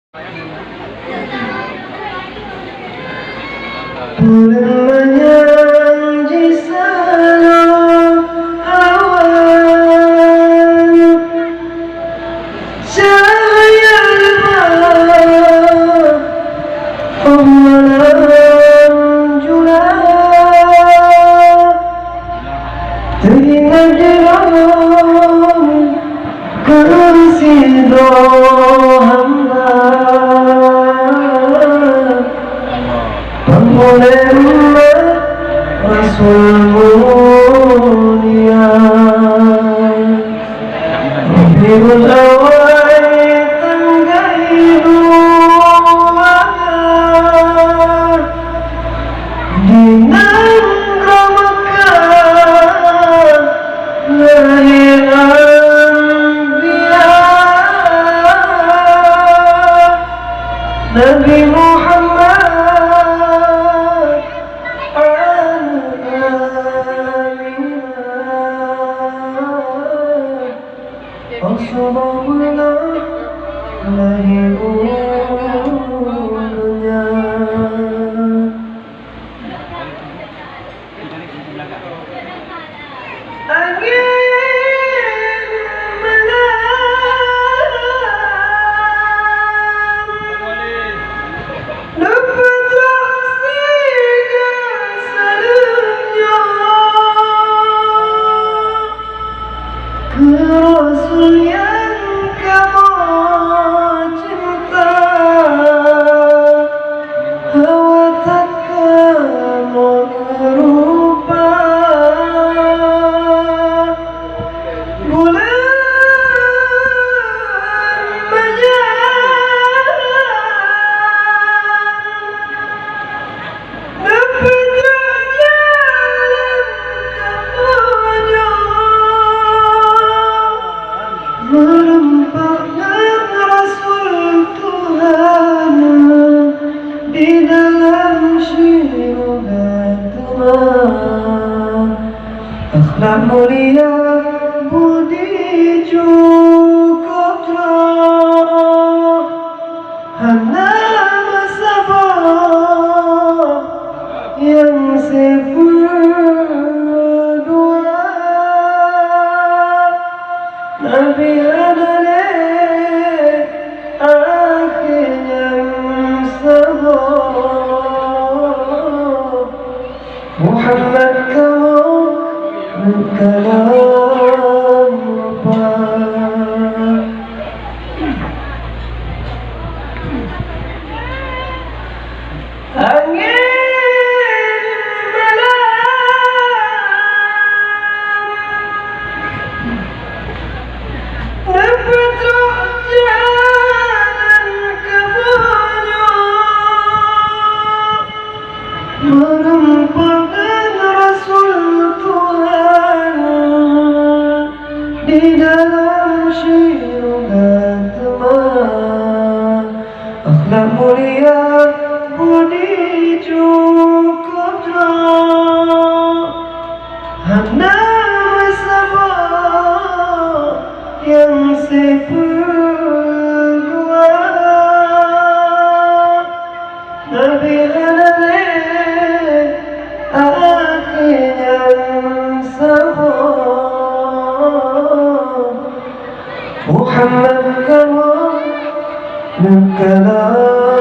Bulan menjanji selalu awan, cahaya lemah pemalam julang, teringat dalam kasih hamba. Muhammad Rasul mulia, Rabiul Awal tanggai dua, di negara Makkah lahir anbiya. Nabi Muhammad Rasulullah lahir dunia. Angin malam dapat saksikan salamnya ke Rasul yang kamu cinta. Hawa tak kamu berupa, bulan menjanji dapat jalan kemunya, merempahkan Rasul Tuhan di dalam syurga teman. Akhlak mulia budi cukup terang, hana masalah yang seperdua. Nabi adalah akhir yang sama. Muhammad kamu kalam lupa. Angin malam dapat jalan kemunya, merempahkan Rasul Tuhan di dalam syurga teman. Akhlak mulia budi cukup terang, hana masalah yang seperdua. Nabi adalah akhir yang sama. Muhammad kamu kalam